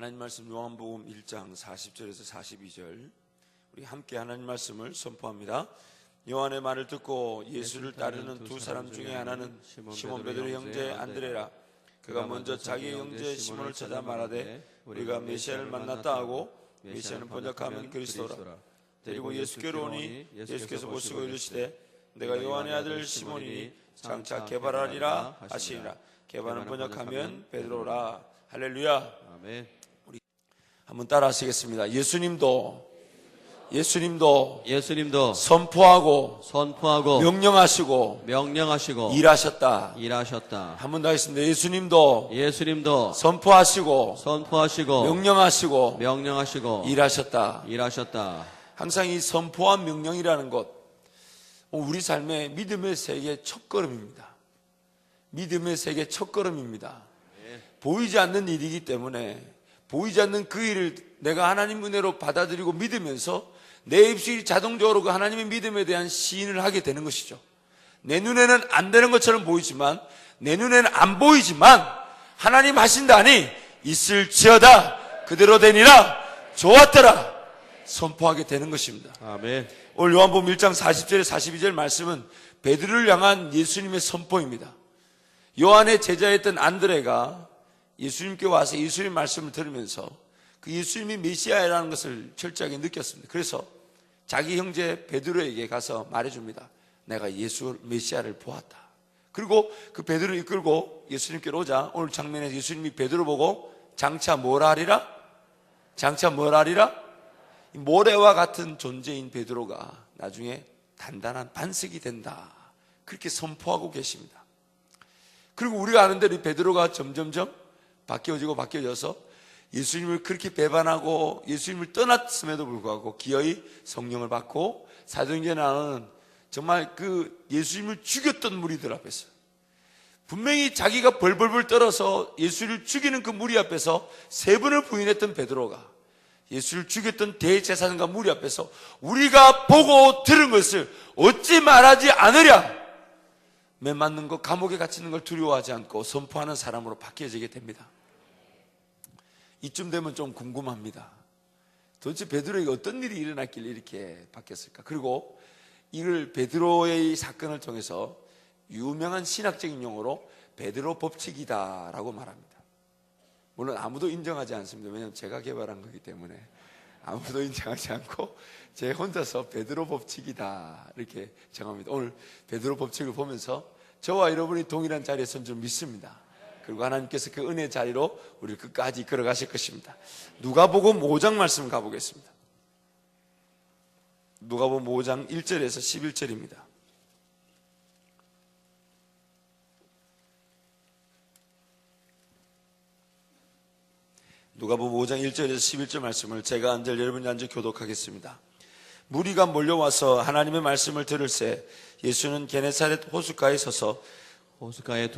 하나님 말씀 요한복음 1장 40절에서 42절 우리 함께 하나님 말씀을 선포합니다. 요한의 말을 듣고 예수를 따르는 두 사람 중에 하나는 시몬 베드로의 형제 안드레라. 그가 먼저 자기의 형제 시몬을 찾아 말하되 우리가 메시아를 만났다 하고 메시아는 번역하면 그리스도라. 데리고 예수께로 오니 예수께서 보시고 이르시되 내가 요한의 아들 시몬이니 장차 게바라리라 하시니라. 게바는 번역하면 베드로라. 할렐루야. 아멘. 우리 한번 따라 하시겠습니다. 예수님도 선포하고 명령하시고 일하셨다. 한 번 더 하겠습니다. 예수님도 선포하시고 명령하시고 일하셨다. 항상 이 선포한 명령이라는 것, 우리 삶의 믿음의 세계 첫걸음입니다. 믿음의 세계 첫걸음입니다. 보이지 않는 일이기 때문에 보이지 않는 그 일을 내가 하나님 은혜로 받아들이고 믿으면서 내 입술이 자동적으로 그 하나님의 믿음에 대한 시인을 하게 되는 것이죠. 내 눈에는 안 되는 것처럼 보이지만, 내 눈에는 안 보이지만 하나님 하신다니 있을지어다 그대로 되니라 좋았더라 선포하게 되는 것입니다. 아멘. 오늘 요한복음 1장 40절에 42절 말씀은 베드로를 향한 예수님의 선포입니다. 요한의 제자였던 안드레가 예수님께 와서 예수님 말씀을 들으면서 그 예수님이 메시아라는 것을 철저하게 느꼈습니다. 그래서 자기 형제 베드로에게 가서 말해줍니다. 내가 예수 메시아를 보았다. 그리고 그 베드로를 이끌고 예수님께로 오자 오늘 장면에서 예수님이 베드로 보고 장차 뭐라 하리라? 모래와 같은 존재인 베드로가 나중에 단단한 반석이 된다. 그렇게 선포하고 계십니다. 그리고 우리가 아는 대로 베드로가 점점점 바뀌어져서 예수님을 그렇게 배반하고 예수님을 떠났음에도 불구하고 기어이 성령을 받고 사도행전에 나오는 정말 그 예수님을 죽였던 무리들 앞에서 분명히 자기가 벌벌벌 떨어서 예수를 죽이는 그 무리 앞에서 세 번을 부인했던 베드로가 예수를 죽였던 대제사장과 무리 앞에서 우리가 보고 들은 것을 어찌 말하지 않으랴, 매 맞는 것, 감옥에 갇히는 걸 두려워하지 않고 선포하는 사람으로 바뀌어지게 됩니다. 이쯤 되면 좀 궁금합니다. 도대체 베드로에게 어떤 일이 일어났길래 이렇게 바뀌었을까? 그리고 이걸 베드로의 사건을 통해서 유명한 신학적인 용어로 베드로 법칙이다라고 말합니다. 물론 아무도 인정하지 않습니다. 왜냐하면 제가 개발한 거기 때문에 아무도 인정하지 않고 제 혼자서 베드로 법칙이다 이렇게 정합니다. 오늘 베드로 법칙을 보면서 저와 여러분이 동일한 자리에 선 줄 믿습니다. 그리고 하나님께서 그 은혜의 자리로 우리를 끝까지 걸어가실 것입니다. 누가복음 5장 말씀 가보겠습니다. 누가복음 5장 1절에서 11절입니다. 누가복음 5장 1절에서 11절 말씀을 제가 앉아 여러분이 앉아 교독하겠습니다. 무리가 몰려와서 하나님의 말씀을 들을새 예수는 게네사렛 호숫가에 서서 호숫가에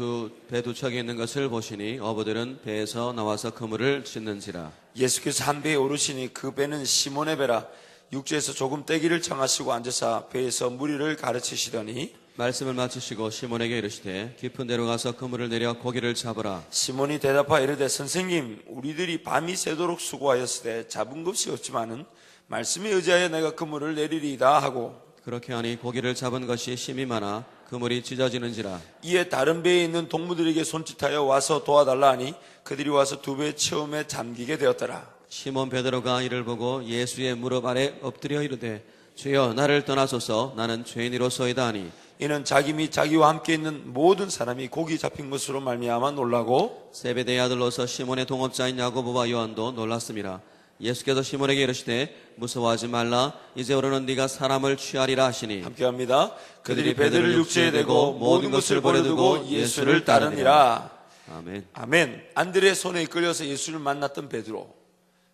배 두 척이 있는 것을 보시니 어부들은 배에서 나와서 그물을 찢는지라. 예수께서 한 배에 오르시니 그 배는 시몬의 배라. 육지에서 조금 떼기를 청하시고 앉으사 배에서 무리를 가르치시더니 말씀을 마치시고 시몬에게 이르시되 깊은 데로 가서 그물을 내려 고기를 잡으라. 시몬이 대답하여 이르되 선생님, 우리들이 밤이 새도록 수고하였으되 잡은 것이 없지만은 말씀에 의지하여 내가 그물을 내리리이다 하고 그렇게 하니 고기를 잡은 것이 심이 많아 그물이 찢어지는지라. 이에 다른 배에 있는 동무들에게 손짓하여 와서 도와달라 하니 그들이 와서 두 배 처음에 잠기게 되었더라. 시몬 베드로가 이를 보고 예수의 무릎 아래 엎드려 이르되 주여 나를 떠나소서 나는 죄인이로소이다 하니 이는 자기 및 자기와 함께 있는 모든 사람이 고기 잡힌 것으로 말미암아 놀라고 세베대의 아들로서 시몬의 동업자인 야고보와 요한도 놀랐습니다. 예수께서 시몬에게 이르시되 무서워하지 말라 이제 오르는 네가 사람을 취하리라 하시니 함께합니다. 그들이 배들을 육지에 대고 모든 것을 버려두고 예수를 따르니라. 아멘. 아멘. 안드레의 손에 이끌려서 예수를 만났던 베드로,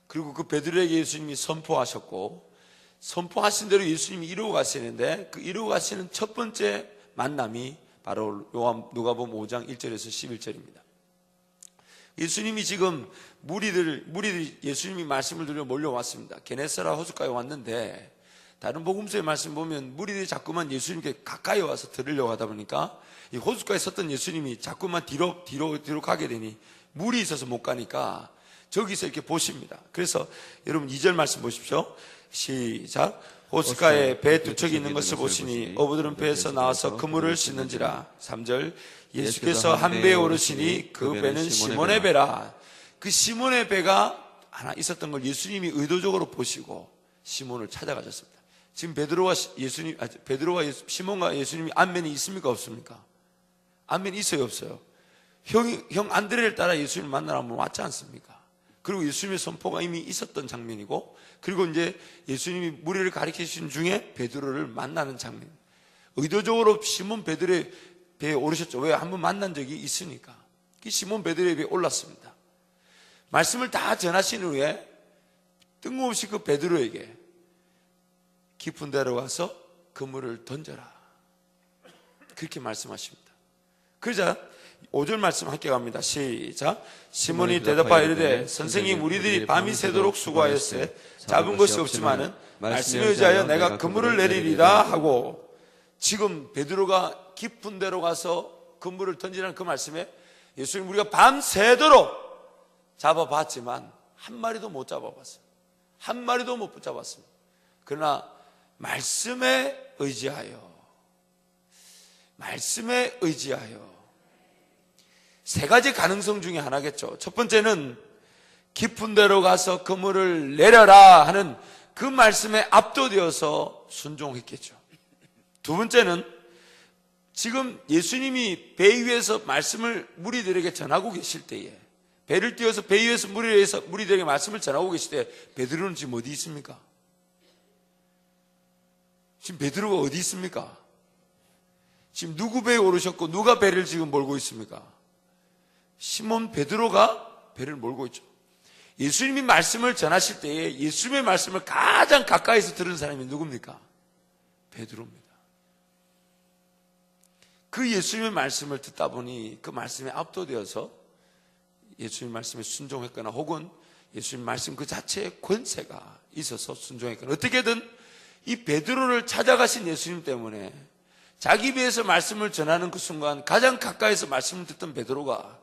그리고 그 베드로에게 예수님이 선포하셨고 선포하신 대로 예수님이 이루어 가시는데 그 이루어 가시는 첫 번째 만남이 바로 누가복음 5장 1절에서 11절입니다. 예수님이 지금 무리들이 예수님이 말씀을 들으려 몰려왔습니다. 게네사라 호숫가에 왔는데 다른 복음서의 말씀 보면 무리들이 자꾸만 예수님께 가까이 와서 들으려고 하다 보니까 이 호숫가에 섰던 예수님이 자꾸만 뒤로 가게 되니 물이 있어서 못 가니까 저기서 이렇게 보십니다. 그래서 여러분 2절 말씀 보십시오. 시작. 호숫가에 배 두 척이 있는 것을 보시니 어부들은 배에서 나와서 그물을 씻는지라. 3절. 예수께서 한 배에 오르시니 그 배는 시몬의 배라. 그 시몬의 배가 하나 있었던 걸 예수님이 의도적으로 보시고 시몬을 찾아가셨습니다. 지금 베드로와 시몬과 예수님이 안면이 있습니까 없습니까? 안면이 있어요 없어요? 형 안드레를 따라 예수님을 만나러 한번 왔지 않습니까? 그리고 예수님의 선포가 이미 있었던 장면이고, 그리고 이제 예수님이 무리를 가르치신 중에 베드로를 만나는 장면. 의도적으로 시몬 베드로의 배에 오르셨죠. 왜? 한번 만난 적이 있으니까. 시몬 베드로의 배에 올랐습니다. 말씀을 다 전하신 후에 뜬금없이 그 베드로에게 깊은 데로 가서 그물을 던져라, 그렇게 말씀하십니다. 그러자 5절 말씀 함께 갑니다. 시작. 시몬이 대답하여 이르되 선생님, 우리들이 밤이 새도록 수고하였으되 잡은 것이 없지만은 말씀에 의지하여 내가 그물을 내리리라 하고, 지금 베드로가 깊은 데로 가서 그물을 던지라는 그 말씀에 예수님, 우리가 밤 새도록 잡아봤지만 한 마리도 못 잡아봤어요. 한 마리도 못 붙잡았습니다. 그러나 말씀에 의지하여 세 가지 가능성 중에 하나겠죠. 첫 번째는 깊은 데로 가서 그물을 내려라 하는 그 말씀에 압도되어서 순종했겠죠. 두 번째는 지금 예수님이 배 위에서 말씀을 무리들에게 전하고 계실 때에, 배를 띄워서 배 위에서 무리들에게 말씀을 전하고 계실 때 베드로는 지금 어디 있습니까? 지금 베드로가 어디 있습니까? 지금 누구 배에 오르셨고 누가 배를 지금 몰고 있습니까? 시몬 베드로가 배를 몰고 있죠. 예수님이 말씀을 전하실 때에 예수님의 말씀을 가장 가까이서 들은 사람이 누굽니까? 베드로입니다. 그 예수님의 말씀을 듣다 보니 그 말씀에 압도되어서 예수님 말씀에 순종했거나, 혹은 예수님 말씀 그 자체에 권세가 있어서 순종했거나, 어떻게든 이 베드로를 찾아가신 예수님 때문에 자기 배에서 말씀을 전하는 그 순간 가장 가까이서 말씀을 듣던 베드로가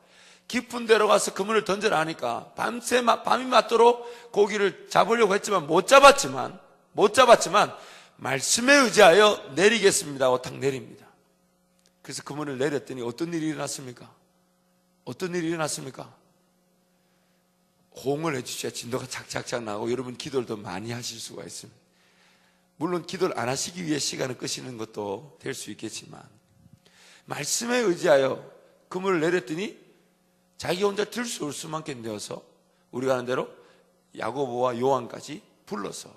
깊은 데로 가서 그물을 던져라 하니까 밤이 맞도록 고기를 잡으려고 했지만 못 잡았지만 말씀에 의지하여 내리겠습니다 하고 탁 내립니다. 그래서 그물을 내렸더니 어떤 일이 일어났습니까? 호응을 해주셔야 진도가 착착착 나고 여러분 기도를 더 많이 하실 수가 있습니다. 물론 기도를 안 하시기 위해 시간을 끄시는 것도 될 수 있겠지만, 말씀에 의지하여 그물을 내렸더니 자기 혼자 들 수 없을 만큼 되어서 우리가 하는 대로 야고보와 요한까지 불러서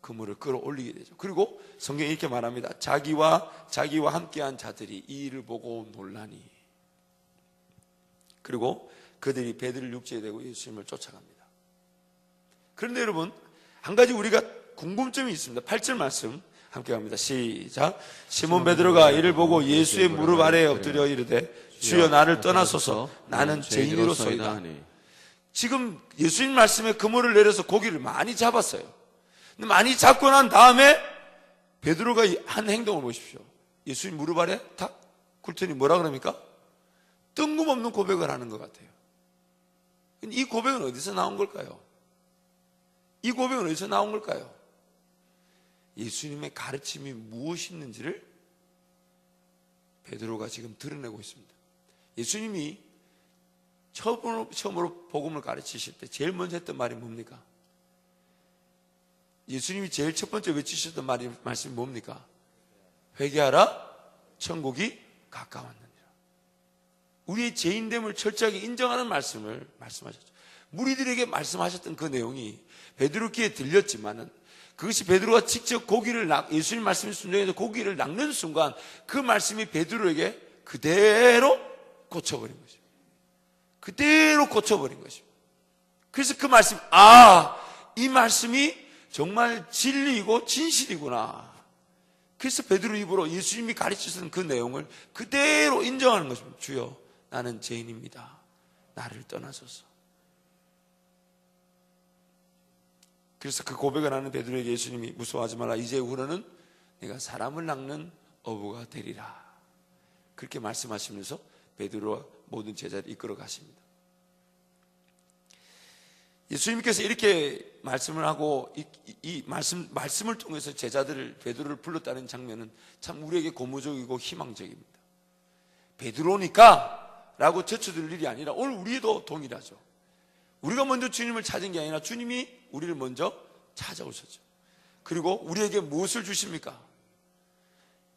그물을 끌어올리게 되죠. 그리고 성경이 이렇게 말합니다. 자기와 함께한 자들이 이 일을 보고 놀라니. 그리고 그들이 배들을 육지에 대고 예수님을 쫓아갑니다. 그런데 여러분, 한 가지 우리가 궁금점이 있습니다. 8절 말씀 함께 갑니다. 시작. 시몬 베드로가 이를 보고 예수의 무릎 아래에 엎드려 이르되 주여 나를 떠나소서 나는 죄인으로소이다. 지금 예수님 말씀에 그물을 내려서 고기를 많이 잡았어요. 근데 많이 잡고 난 다음에 베드로가 한 행동을 보십시오. 예수님 무릎 아래 탁 굴더니 뭐라 그럽니까? 뜬금없는 고백을 하는 것 같아요. 이 고백은 어디서 나온 걸까요? 예수님의 가르침이 무엇이 있는지를 베드로가 지금 드러내고 있습니다. 예수님이 처음으로 복음을 가르치실 때 제일 먼저 했던 말이 뭡니까? 예수님이 제일 첫 번째 외치셨던 말씀이 뭡니까? 회개하라, 천국이 가까웠느니라. 우리의 죄인됨을 철저하게 인정하는 말씀을 말씀하셨죠. 무리들에게 말씀하셨던 그 내용이 베드로 귀에 들렸지만은, 그것이 베드로가 직접 예수님 말씀에 순종해서 고기를 낚는 순간 그 말씀이 베드로에게 그대로 고쳐버린 것입니다. 그래서 그 말씀, 이 말씀이 정말 진리이고 진실이구나. 그래서 베드로 입으로 예수님이 가르치셨던 그 내용을 그대로 인정하는 것입니다. 주여, 나는 죄인입니다. 나를 떠나소서. 그래서 그 고백을 하는 베드로에게 예수님이 무서워하지 마라. 이제후로는 내가 사람을 낚는 어부가 되리라. 그렇게 말씀하시면서 베드로와 모든 제자를 이끌어 가십니다. 예수님께서 이렇게 말씀을 하고 이 말씀을 통해서 제자들을 베드로를 불렀다는 장면은 참 우리에게 고무적이고 희망적입니다. 베드로니까 라고 제쳐들 일이 아니라 오늘 우리도 동일하죠. 우리가 먼저 주님을 찾은 게 아니라 주님이 우리를 먼저 찾아오셨죠. 그리고 우리에게 무엇을 주십니까?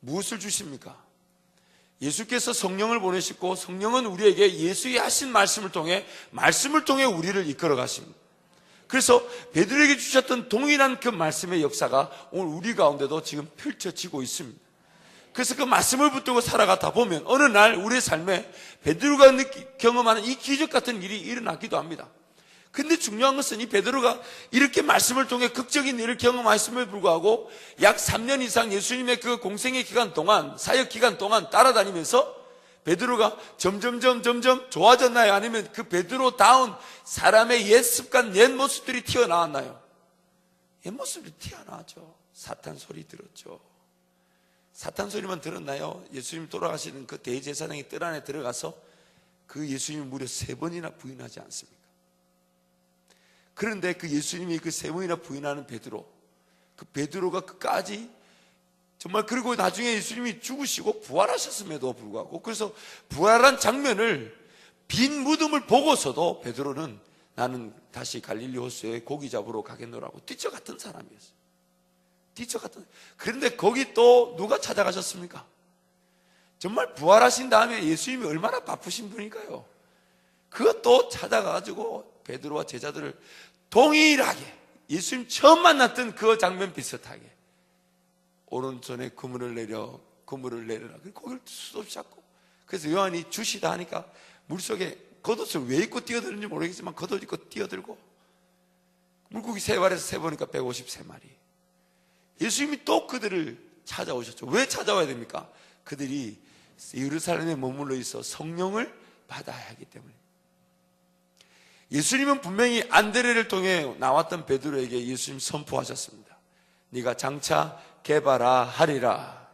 무엇을 주십니까? 예수께서 성령을 보내시고 성령은 우리에게 예수의 하신 말씀을 통해 우리를 이끌어 가십니다. 그래서 베드로에게 주셨던 동일한 그 말씀의 역사가 오늘 우리 가운데도 지금 펼쳐지고 있습니다. 그래서 그 말씀을 붙들고 살아가다 보면 어느 날 우리의 삶에 베드로가 경험하는 이 기적 같은 일이 일어나기도 합니다. 근데 중요한 것은 이 베드로가 이렇게 말씀을 통해 극적인 일을 경험했음에 불구하고 약 3년 이상 예수님의 그 공생의 기간 동안, 사역 기간 동안 따라다니면서 베드로가 점점 좋아졌나요? 아니면 그 베드로다운 사람의 옛 습관, 옛 모습들이 튀어나왔나요? 옛 모습들이 튀어나왔죠. 사탄 소리 들었죠. 사탄 소리만 들었나요? 예수님 돌아가시는 그 대제사장의 뜰 안에 들어가서 그 예수님을 무려 3번이나 부인하지 않습니까? 그런데 그 예수님이 그 3번이나 부인하는 베드로, 그 베드로가 끝까지 정말, 그리고 나중에 예수님이 죽으시고 부활하셨음에도 불구하고, 그래서 부활한 장면을, 빈 무덤을 보고서도 베드로는 나는 다시 갈릴리 호수에 고기 잡으러 가겠노라고 뛰쳐갔던 사람이었어요. 그런데 거기 또 누가 찾아가셨습니까? 정말 부활하신 다음에 예수님이 얼마나 바쁘신 분일까요? 그것도 찾아가가지고 베드로와 제자들을 동일하게 예수님 처음 만났던 그 장면 비슷하게 오른손에 그물을 내려라. 그리고 고기를 수도 없이 잡고, 그래서 요한이 주시다 하니까 물속에 겉옷을 왜 입고 뛰어드는지 모르겠지만 겉옷 입고 뛰어들고 물고기 3마리에서 세보니까 153마리. 예수님이 또 그들을 찾아오셨죠. 왜 찾아와야 됩니까? 그들이 예루살렘에 머물러 있어 성령을 받아야 하기 때문에. 예수님은 분명히 안드레를 통해 나왔던 베드로에게 예수님 선포하셨습니다. 네가 장차 개바라 하리라.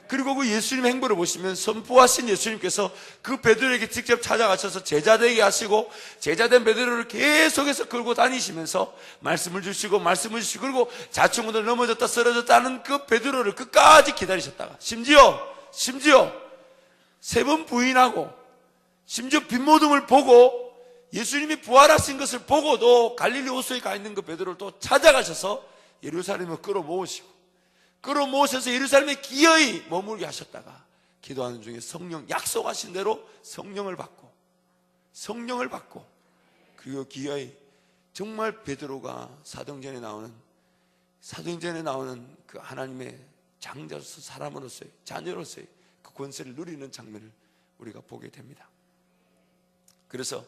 그리고 그 예수님 행보를 보시면 선포하신 예수님께서 그 베드로에게 직접 찾아가셔서 제자되게 하시고 제자된 베드로를 계속해서 끌고 다니시면서 말씀을 주시고 그리고 자충우들 넘어졌다 쓰러졌다 하는 그 베드로를 끝까지 기다리셨다가 심지어 3번 부인하고 심지어 빈모둠을 보고 예수님이 부활하신 것을 보고도 갈릴리 호수에 가 있는 그 베드로를 또 찾아가셔서 예루살렘을 끌어모으셔서 예루살렘에 기어이 머물게 하셨다가 기도하는 중에 성령, 약속하신 대로 성령을 받고 그리고 기어이 정말 베드로가 사도행전에 나오는 그 하나님의 장자로서 사람으로서의 자녀로서의 그 권세를 누리는 장면을 우리가 보게 됩니다. 그래서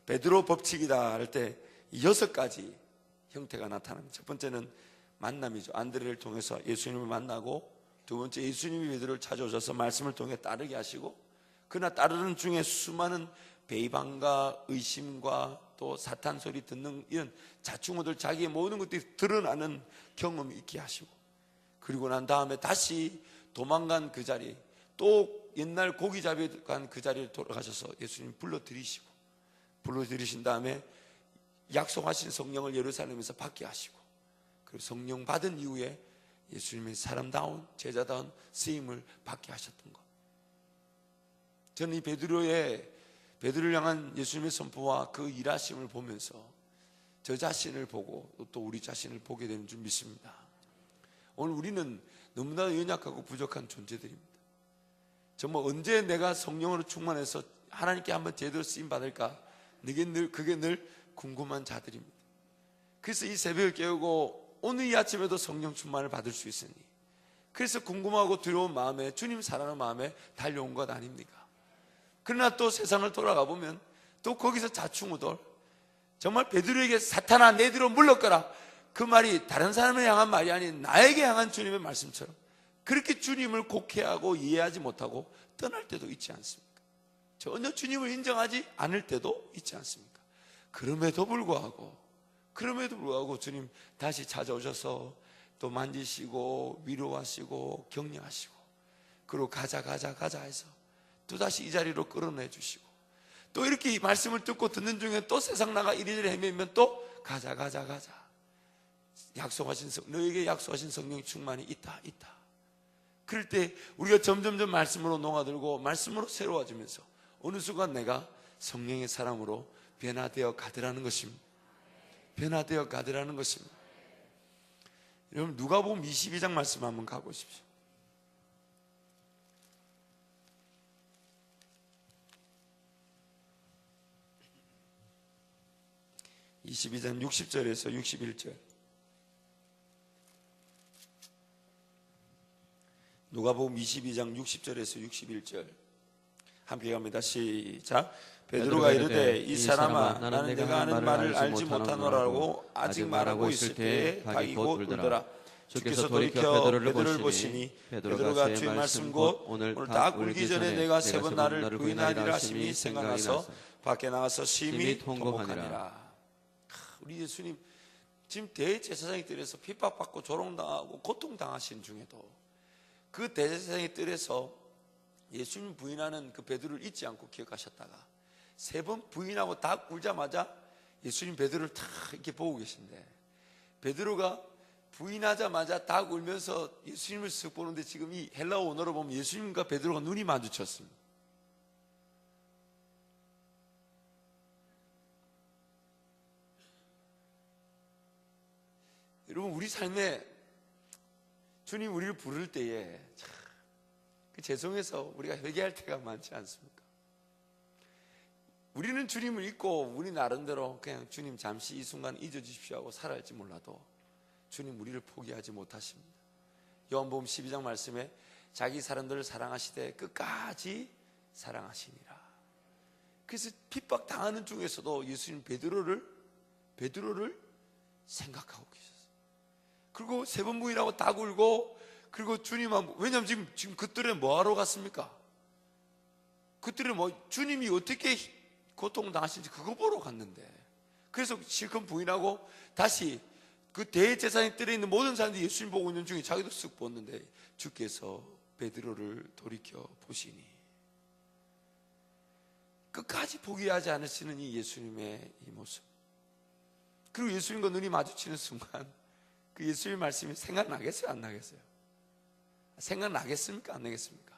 베드로 법칙이다 할 때 6가지 형태가 나타납니다. 첫 번째는 만남이죠. 안드레를 통해서 예수님을 만나고, 두 번째 예수님이 베드로를 찾아오셔서 말씀을 통해 따르게 하시고, 그러나 따르는 중에 수많은 배반과 의심과 또 사탄 소리 듣는 이런 자충우들 자기의 모든 것들이 드러나는 경험이 있게 하시고, 그리고 난 다음에 다시 도망간 그 자리, 또 옛날 고기 잡으러 간 그 자리에 돌아가셔서 예수님 불러들이신 다음에 약속하신 성령을 예루살렘에서 받게 하시고, 그리고 성령 받은 이후에 예수님의 사람다운 제자다운 쓰임을 받게 하셨던 것. 저는 이 베드로를 향한 예수님의 선포와 그 일하심을 보면서 저 자신을 보고 또 우리 자신을 보게 되는 줄 믿습니다. 오늘 우리는 너무나 연약하고 부족한 존재들입니다. 정말 언제 내가 성령으로 충만해서 하나님께 한번 제대로 쓰임 받을까, 그게 늘 궁금한 자들입니다. 그래서 이 새벽을 깨우고 오늘 이 아침에도 성령 충만을 받을 수 있으니, 그래서 궁금하고 두려운 마음에 주님 사랑하는 마음에 달려온 것 아닙니까? 그러나 또 세상을 돌아가 보면 또 거기서 자충우돌, 정말 베드로에게 사탄아 내 뒤로 물러가라, 그 말이 다른 사람을 향한 말이 아닌 나에게 향한 주님의 말씀처럼 그렇게 주님을 곡해하고 이해하지 못하고 떠날 때도 있지 않습니까? 전혀 주님을 인정하지 않을 때도 있지 않습니까? 그럼에도 불구하고 주님 다시 찾아오셔서 또 만지시고 위로하시고 격려하시고, 그리고 가자 해서 또다시 이 자리로 끌어내 주시고, 또 이렇게 이 말씀을 듣고 듣는 중에 또 세상 나가 이리저리 헤매면 또 가자. 너에게 약속하신 성령의 충만이 있다. 그럴 때 우리가 점점점 말씀으로 녹아들고 말씀으로 새로워지면서 어느 순간 내가 성령의 사람으로 변화되어 가더라는 것입니다. 여러분 누가복음 22장 말씀 한번 가보십시오. 22장 60절에서 61절. 누가복음 22장 60절에서 61절. 함께 갑니다. 시작. 베드로가 이르되 이 사람아 나는 내가 하는 말을 알지 못하노라고 아직 말하고 있을 때에 닭이 곧 울더라. 주께서 돌이켜 베드로를 보시니 베드로가 주의 말씀 곧 오늘 닭 울기 전에 내가 세 번 나를 부인하리라 하심이 생각나서 밖에 나가서 심히 통곡하니라. 우리 예수님 지금 대제사장의 뜰에서 핍박받고 조롱당하고 고통당하신 중에도 그 대제사장의 뜰에서 예수님 부인하는 그 베드로를 잊지 않고 기억하셨다가 세 번 부인하고 다 울자마자 예수님 베드로를 탁 이렇게 보고 계신데, 베드로가 부인하자마자 다 울면서 예수님을 쓱 보는데 지금 이 헬라어 원어로 보면 예수님과 베드로가 눈이 마주쳤습니다. 여러분 우리 삶에 주님 우리를 부를 때에 그 죄송해서 우리가 회개할 때가 많지 않습니까? 우리는 주님을 잊고 우리 나름대로 그냥 주님 잠시 이 순간 잊어주십시오 하고 살아할지 몰라도 주님 우리를 포기하지 못하십니다. 요한복음 12장 말씀에 자기 사람들을 사랑하시되 끝까지 사랑하시니라. 그래서 핍박당하는 중에서도 예수님 베드로를 생각하고 계셨어요. 그리고 세 번 부인하고 다 굴고, 그리고 주님은, 왜냐하면 지금 그들은 뭐하러 갔습니까? 그들은 주님이 어떻게 고통당하신지 그거 보러 갔는데, 그래서 실컷 부인하고 다시 그 대제사장의 뜰에 있는 모든 사람들이 예수님 보고 있는 중에 자기도 쓱 보는데 주께서 베드로를 돌이켜 보시니, 끝까지 포기하지 않으시는 이 예수님의 이 모습, 그리고 예수님과 눈이 마주치는 순간 그 예수님의 말씀이 생각나겠어요? 안 나겠어요? 생각나겠습니까? 안 나겠습니까?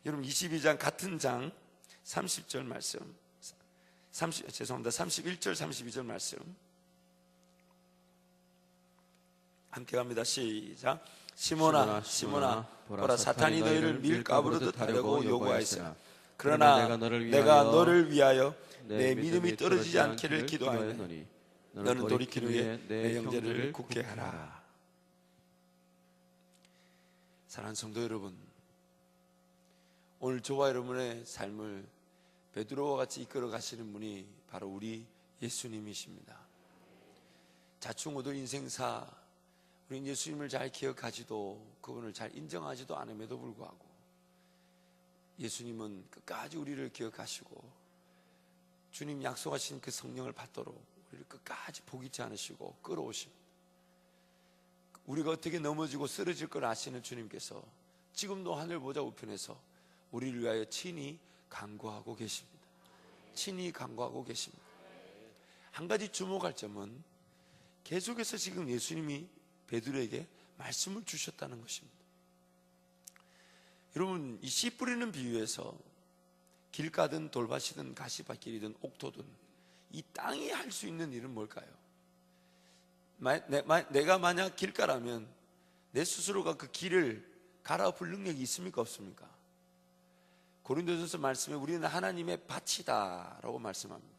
여러분 22장 같은 장 30절 말씀, 31절 32절 말씀 함께 갑니다. 시작. 시몬아 보라 사탄이 너희를 밀가부르듯 하려고 요구하였으나 그러나 내가 너를 위하여 내 믿음이 떨어지지 않기를 기도하노니 너는 돌이킨 후에 내 형제를 굳게 하라. 사랑하는 성도 여러분, 오늘 저와 여러분의 삶을 베드로와 같이 이끌어 가시는 분이 바로 우리 예수님이십니다. 자충우돌 인생사 우리는 예수님을 잘 기억하지도 그분을 잘 인정하지도 않음에도 불구하고 예수님은 끝까지 우리를 기억하시고 주님 약속하신 그 성령을 받도록 우리를 끝까지 포기치 않으시고 끌어오십니다. 우리가 어떻게 넘어지고 쓰러질 걸 아시는 주님께서 지금도 하늘 보좌 우편에서 우리를 위하여 친히 간구하고 계십니다. 친히 간구하고 계십니다. 한 가지 주목할 점은 계속해서 지금 예수님이 베드로에게 말씀을 주셨다는 것입니다. 여러분 이 씨 뿌리는 비유에서 길가든 돌밭이든 가시밭길이든 옥토든 이 땅이 할 수 있는 일은 뭘까요? 내가 만약 길가라면 내 스스로가 그 길을 갈아엎을 능력이 있습니까? 없습니까? 고린도전서 말씀에 우리는 하나님의 밭이다 라고 말씀합니다.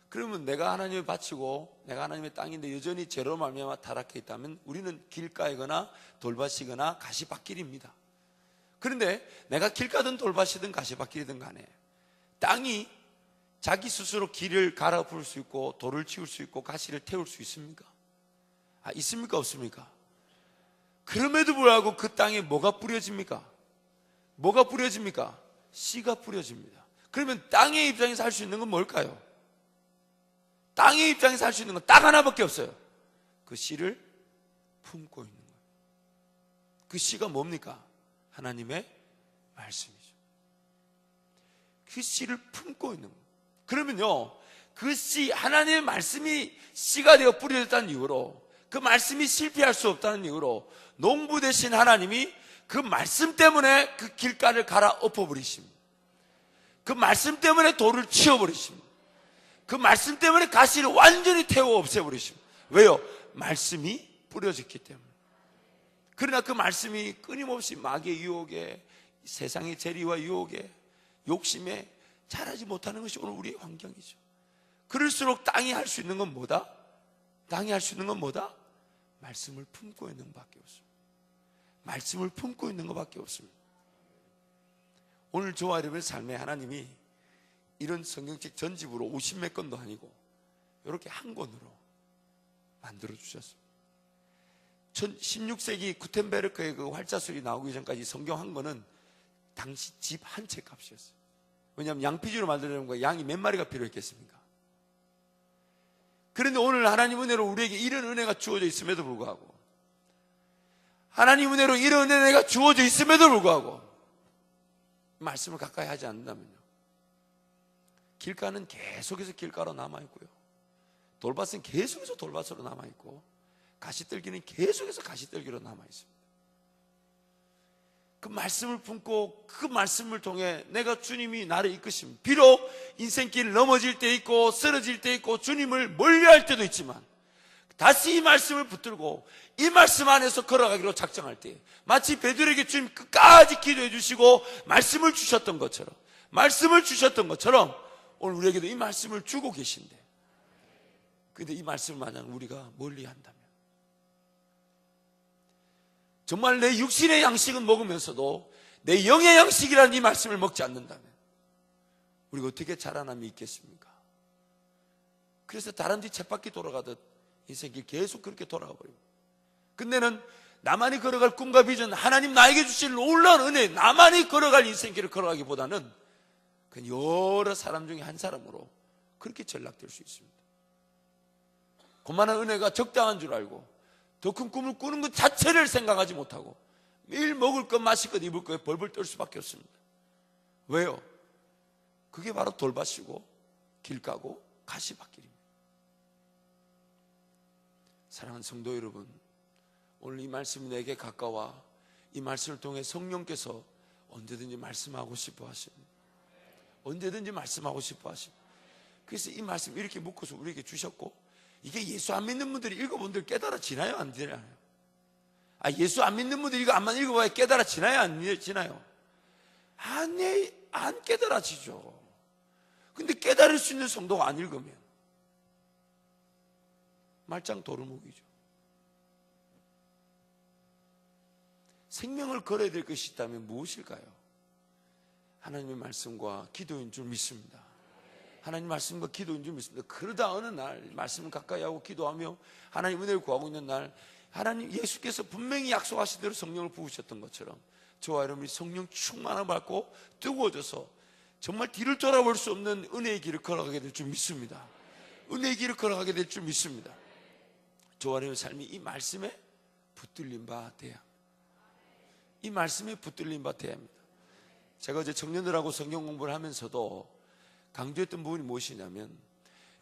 그러면 내가 하나님의 밭이고 내가 하나님의 땅인데 여전히 죄로 말미암아 타락해 있다면 우리는 길가이거나 돌밭이거나 가시밭길입니다. 그런데 내가 길가든 돌밭이든 가시밭길이든 간에 땅이 자기 스스로 길을 갈아엎을 수 있고 돌을 치울 수 있고 가시를 태울 수 있습니까? 있습니까? 없습니까? 그럼에도 불구하고 그 땅에 뭐가 뿌려집니까? 뭐가 뿌려집니까? 씨가 뿌려집니다. 그러면 땅의 입장에서 할 수 있는 건 뭘까요? 땅의 입장에서 할 수 있는 건 딱 하나밖에 없어요. 그 씨를 품고 있는 거예요. 그 씨가 뭡니까? 하나님의 말씀이죠. 그 씨를 품고 있는 거예요. 그러면요, 그 씨, 하나님의 말씀이 씨가 되어 뿌려졌다는 이유로, 그 말씀이 실패할 수 없다는 이유로 농부 되신 하나님이 그 말씀 때문에 그 길가를 갈아 엎어버리십니다. 그 말씀 때문에 돌을 치워버리십니다. 그 말씀 때문에 가시를 완전히 태워 없애버리십니다. 왜요? 말씀이 뿌려졌기 때문에. 그러나 그 말씀이 끊임없이 마귀의 유혹에, 세상의 재리와 유혹에, 욕심에 자라지 못하는 것이 오늘 우리의 환경이죠. 그럴수록 땅이 할 수 있는 건 뭐다? 땅이 할 수 있는 건 뭐다? 말씀을 품고 있는 것밖에 없습니다. 말씀을 품고 있는 것밖에 없습니다. 오늘 저와 여러분의 삶에 하나님이 이런 성경책 전집으로 50몇 권도 아니고 이렇게 한 권으로 만들어 주셨습니다. 16세기 구텐베르크의 그 활자술이 나오기 전까지 성경 한 권은 당시 집 한 채 값이었어요. 왜냐하면 양피지로 만들려는 거야. 양이 몇 마리가 필요했겠습니까? 그런데 오늘 하나님 은혜로 우리에게 이런 은혜가 주어져 있음에도 불구하고, 하나님 은혜로 이런 은혜가 주어져 있음에도 불구하고 말씀을 가까이 하지 않는다면요, 길가는 계속해서 길가로 남아있고요, 돌밭은 계속해서 돌밭으로 남아있고, 가시떨기는 계속해서 가시떨기로 남아있습니다. 그 말씀을 품고 그 말씀을 통해 내가 주님이 나를 이끄십니다. 비록 인생길 넘어질 때 있고 쓰러질 때 있고 주님을 멀리할 때도 있지만 다시 이 말씀을 붙들고 이 말씀 안에서 걸어가기로 작정할 때, 마치 베드로에게 주님 끝까지 기도해 주시고 말씀을 주셨던 것처럼 오늘 우리에게도 이 말씀을 주고 계신데, 그런데 이 말씀을 만약 우리가 멀리 한다면, 정말 내 육신의 양식은 먹으면서도 내 영의 양식이라는 이 말씀을 먹지 않는다면 우리가 어떻게 자라남이 있겠습니까? 그래서 다른 데 쳇바퀴 돌아가듯 인생길 계속 그렇게 돌아가 버리고, 근데는 나만이 걸어갈 꿈과 비전, 하나님 나에게 주실 놀라운 은혜, 나만이 걸어갈 인생길을 걸어가기보다는 그 여러 사람 중에 한 사람으로 그렇게 전락될 수 있습니다. 그만한 은혜가 적당한 줄 알고 더 큰 꿈을 꾸는 것 자체를 생각하지 못하고 매일 먹을 것, 마실 것, 입을 것에 벌벌 떨 수밖에 없습니다. 왜요? 그게 바로 돌밭이고 길가고 가시밭길입니다. 사랑하는 성도 여러분, 오늘 이 말씀이 내게 가까워 이 말씀을 통해 성령께서 언제든지 말씀하고 싶어 하십니다. 언제든지 말씀하고 싶어 하십니다. 그래서 이 말씀 이렇게 묶어서 우리에게 주셨고, 이게 예수 안 믿는 분들이 읽어본 들 깨달아지나요? 안 되나요? 예수 안 믿는 분들이 이거 안만 읽어봐야 깨달아지나요? 안 지나요? 안 깨달아지죠. 근데 깨달을 수 있는 성도가 안 읽으면 말짱 도루묵이죠. 생명을 걸어야 될 것이 있다면 무엇일까요? 하나님의 말씀과 기도인 줄 믿습니다. 하나님 말씀과 기도인 줄 믿습니다. 그러다 어느 날 말씀을 가까이 하고 기도하며 하나님 은혜를 구하고 있는 날, 하나님 예수께서 분명히 약속하신 대로 성령을 부으셨던 것처럼 저와 여러분이 성령 충만함을 받고 뜨거워져서 정말 뒤를 돌아볼 수 없는 은혜의 길을 걸어가게 될 줄 믿습니다. 은혜의 길을 걸어가게 될 줄 믿습니다. 저와 여러분의 삶이 이 말씀에 붙들린 바 돼야 합니다. 이 말씀에 붙들린 바 돼야 합니다. 제가 어제 청년들하고 성경 공부를 하면서도 강조했던 부분이 무엇이냐면,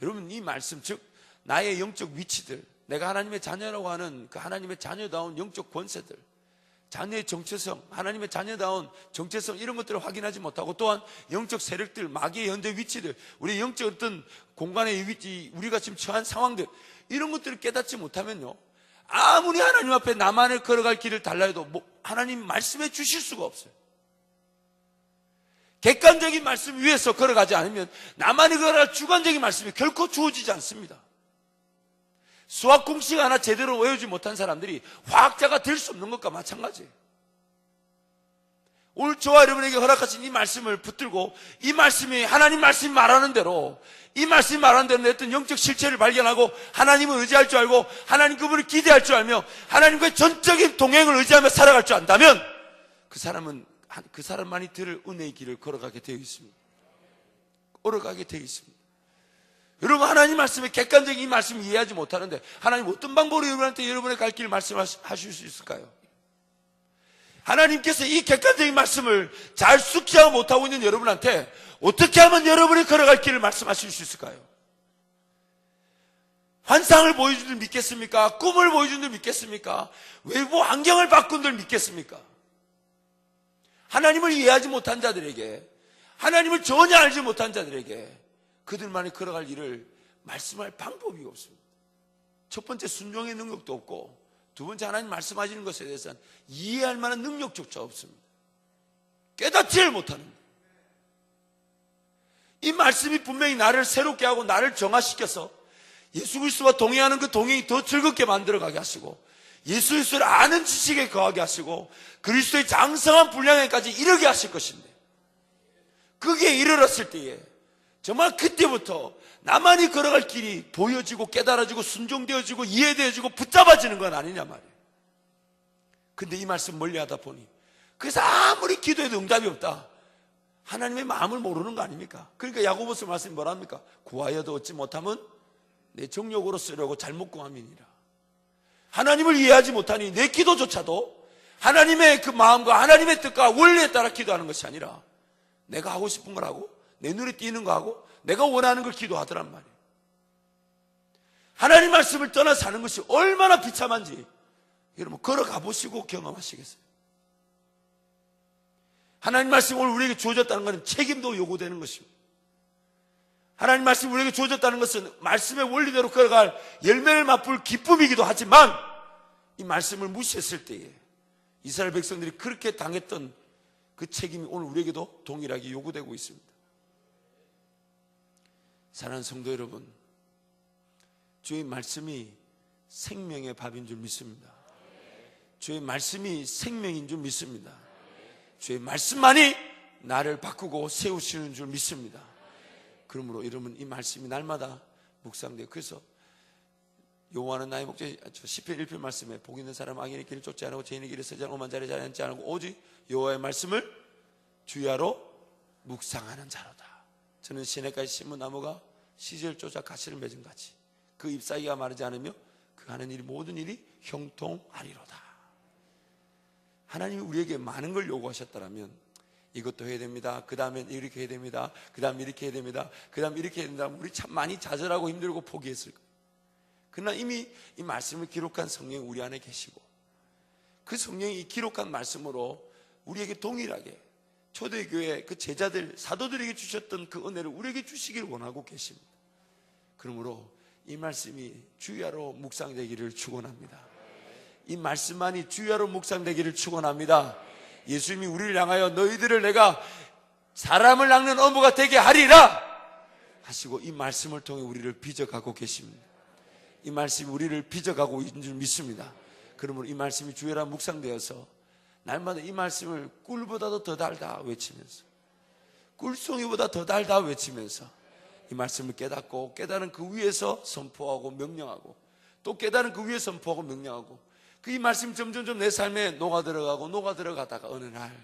여러분 이 말씀, 즉 나의 영적 위치들, 내가 하나님의 자녀라고 하는 그 하나님의 자녀다운 영적 권세들, 자녀의 정체성, 하나님의 자녀다운 정체성, 이런 것들을 확인하지 못하고, 또한 영적 세력들, 마귀의 현재 위치들, 우리의 영적 어떤 공간의 위치, 우리가 지금 처한 상황들, 이런 것들을 깨닫지 못하면요, 아무리 하나님 앞에 나만을 걸어갈 길을 달라 해도 하나님 말씀해 주실 수가 없어요. 객관적인 말씀 위에서 걸어가지 않으면 나만이 걸어갈 주관적인 말씀이 결코 주어지지 않습니다. 수학 공식 하나 제대로 외우지 못한 사람들이 화학자가 될 수 없는 것과 마찬가지예요. 오늘 저와 여러분에게 허락하신 이 말씀을 붙들고, 이 말씀이 하나님 말씀이 말하는 대로, 이 말씀이 말하는 대로 내 어떤 영적 실체를 발견하고 하나님을 의지할 줄 알고 하나님 그분을 기대할 줄 알며 하나님과의 전적인 동행을 의지하며 살아갈 줄 안다면 그 사람만이 들을 은혜의 길을 걸어가게 되어 있습니다. 걸어가게 되어 있습니다. 여러분, 하나님 말씀에 객관적인 이 말씀을 이해하지 못하는데 하나님 어떤 방법으로 여러분의 갈 길을 말씀하실 수 있을까요? 하나님께서 이 객관적인 말씀을 잘 숙지하고 못하고 있는 여러분한테 어떻게 하면 여러분이 걸어갈 길을 말씀하실 수 있을까요? 환상을 보여준 줄 믿겠습니까? 꿈을 보여준 줄 믿겠습니까? 외부 환경을 바꾼 줄 믿겠습니까? 하나님을 이해하지 못한 자들에게, 하나님을 전혀 알지 못한 자들에게 그들만이 걸어갈 일을 말씀할 방법이 없습니다. 첫 번째, 순종의 능력도 없고, 두 번째, 하나님 말씀하시는 것에 대해서는 이해할 만한 능력조차 없습니다. 깨닫지를 못하는 거예요. 이 말씀이 분명히 나를 새롭게 하고 나를 정화시켜서 예수 그리스도와 동행하는 그 동행이 더 즐겁게 만들어가게 하시고, 예수 그리스도를 아는 지식에 거하게 하시고, 그리스도의 장성한 분량에까지 이르게 하실 것인데, 그게 이르렀을 때에 정말 그때부터 나만이 걸어갈 길이 보여지고 깨달아지고 순종되어지고 이해되어지고 붙잡아지는 건 아니냐 말이에요. 근데 이 말씀 멀리하다 보니, 그래서 아무리 기도해도 응답이 없다. 하나님의 마음을 모르는 거 아닙니까? 그러니까 야고보서 말씀이 뭐랍니까? 구하여도 얻지 못하면 내 정욕으로 쓰려고 잘못 구함이니라. 하나님을 이해하지 못하니 내 기도조차도 하나님의 그 마음과 하나님의 뜻과 원리에 따라 기도하는 것이 아니라 내가 하고 싶은 걸 하고 내 눈에 띄는 거 하고 내가 원하는 걸 기도하더란 말이에요. 하나님 말씀을 떠나 사는 것이 얼마나 비참한지 여러분 걸어가 보시고 경험하시겠어요? 하나님 말씀이 오늘 우리에게 주어졌다는 것은 책임도 요구되는 것입니다. 하나님 말씀이 우리에게 주어졌다는 것은 말씀의 원리대로 걸어갈 열매를 맛볼 기쁨이기도 하지만, 이 말씀을 무시했을 때에 이스라엘 백성들이 그렇게 당했던 그 책임이 오늘 우리에게도 동일하게 요구되고 있습니다. 사랑하는 성도 여러분, 주의 말씀이 생명의 밥인 줄 믿습니다. 주의 말씀이 생명인 줄 믿습니다. 주의 말씀만이 나를 바꾸고 세우시는 줄 믿습니다. 그러므로 여러분, 이 말씀이 날마다 묵상돼요. 그래서 여호와는 나의 목자, 시편 1편 말씀에 복 있는 사람 악인의 길을 쫓지 않고 죄인의 길을 서지 않고 오만 자리에 자리 앉지 않고 오직 여호와의 말씀을 주야로 묵상하는 자로다. 저는 시냇가의 신문나무가 시절 쫓아 가시를 맺은 같이 그 잎사귀가 마르지 않으며 그 하는 일 모든 일이 형통하리로다. 하나님이 우리에게 많은 걸 요구하셨다면 이것도 해야 됩니다. 그 다음엔 이렇게 해야 됩니다. 그 다음 이렇게 해야 됩니다. 그 다음 이렇게 해야 된다. 우리 참 많이 좌절하고 힘들고 포기했을 거예요. 그러나 이미 이 말씀을 기록한 성령이 우리 안에 계시고, 그 성령이 기록한 말씀으로 우리에게 동일하게 초대교회 그 제자들, 사도들에게 주셨던 그 은혜를 우리에게 주시기를 원하고 계십니다. 그러므로 이 말씀이 주야로 묵상되기를 축원합니다. 이 말씀만이 주야로 묵상되기를 축원합니다. 예수님이 우리를 향하여 너희들을 내가 사람을 낚는 어부가 되게 하리라 하시고 이 말씀을 통해 우리를 빚어가고 계십니다. 이 말씀이 우리를 빚어가고 있는 줄 믿습니다. 그러므로 이 말씀이 주야로 묵상되어서 날마다 이 말씀을 꿀보다도 더 달다 외치면서, 꿀송이보다 더 달다 외치면서 이 말씀을 깨닫고 깨달은 그 위에서 선포하고 명령하고 또 깨달은 그 위에 선포하고 명령하고, 그 이 말씀이 점점점 내 삶에 녹아들어가고 녹아들어가다가 어느 날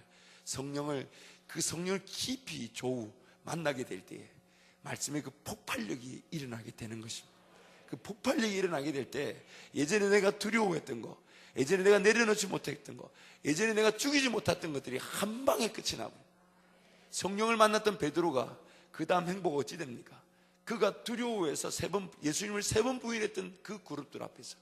그 성령을 깊이 조우 만나게 될 때에 말씀의 그 폭발력이 일어나게 되는 것입니다. 그 폭발력이 일어나게 될 때 예전에 내가 두려워했던 거, 예전에 내가 내려놓지 못했던 거, 예전에 내가 죽이지 못했던 것들이 한 방에 끝이 나고, 성령을 만났던 베드로가 그 다음 행보가 어찌 됩니까? 그가 두려워해서 예수님을 3번 부인했던 그 그룹들 앞에서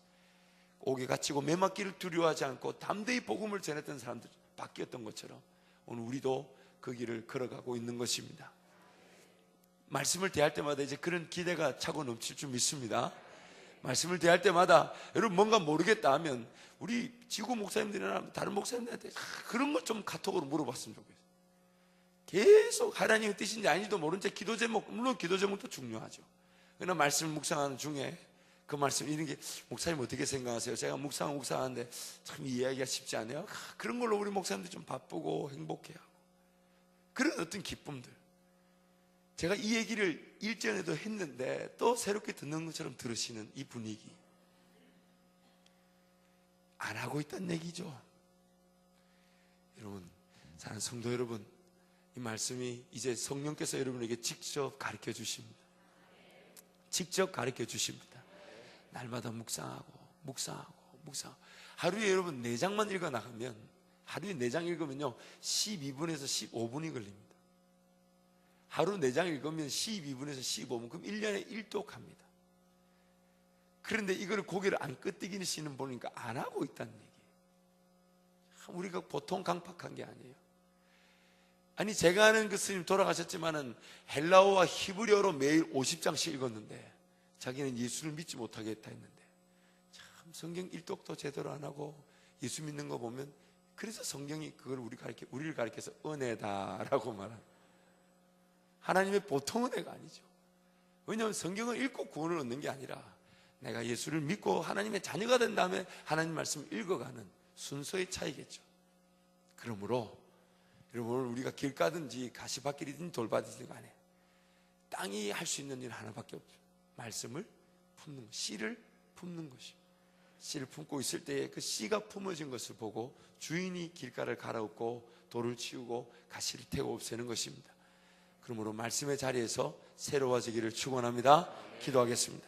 옥에 갇히고 매맞기를 두려워하지 않고 담대히 복음을 전했던 사람들 바뀌었던 것처럼 오늘 우리도 그 길을 걸어가고 있는 것입니다. 말씀을 대할 때마다 이제 그런 기대가 차고 넘칠 줄 믿습니다. 말씀을 대할 때마다 여러분 뭔가 모르겠다 하면 우리 지구 목사님들이나 다른 목사님들한테 그런 것 좀 카톡으로 물어봤으면 좋겠어요. 계속 하나님의 뜻인지 아닌지도 모른 채 기도 제목, 물론 기도 제목도 중요하죠. 그러나 말씀을 묵상하는 중에 그 말씀 이런 게 목사님 어떻게 생각하세요? 제가 묵상하는데 참 이해하기가 쉽지 않아요. 그런 걸로 우리 목사님들 좀 바쁘고 행복해하고 그런 어떤 기쁨들, 제가 이 얘기를 일전에도 했는데 또 새롭게 듣는 것처럼 들으시는 이 분위기, 안 하고 있다는 얘기죠. 여러분, 사랑하는 성도 여러분, 이 말씀이 이제 성령께서 여러분에게 직접 가르쳐 주십니다. 직접 가르쳐 주십니다. 날마다 묵상하고 하루에 여러분 4장만 읽어 나가면, 하루에 4장 읽으면요 12분에서 15분이 걸립니다. 하루 4장 읽으면 12분에서 15분, 그럼 1년에 1독합니다. 그런데 이걸 고개를 안 끄덕이시는 보니까 안 하고 있다는 얘기예요. 우리가 보통 강팍한 게 아니에요. 아니, 제가 아는 그 스님 돌아가셨지만은 헬라어와 히브리어로 매일 50장씩 읽었는데 자기는 예수를 믿지 못하게 했다 했는데, 참 성경 일독도 제대로 안 하고 예수 믿는 거 보면, 그래서 성경이 그걸 우리를 가르쳐서 은혜다라고 말하는, 하나님의 보통 은혜가 아니죠. 왜냐하면 성경을 읽고 구원을 얻는 게 아니라 내가 예수를 믿고 하나님의 자녀가 된 다음에 하나님 말씀을 읽어가는 순서의 차이겠죠. 그러므로 여러분, 우리가 길 가든지 가시밭길이든 돌밭이든 간에 땅이 할 수 있는 일 하나밖에 없죠. 말씀을 품는 것, 씨를 품는 것이. 씨를 품고 있을 때에 그 씨가 품어진 것을 보고 주인이 길가를 갈아엎고 돌을 치우고 가시를 태워 없애는 것입니다. 그러므로 말씀의 자리에서 새로워지기를 축원합니다. 기도하겠습니다.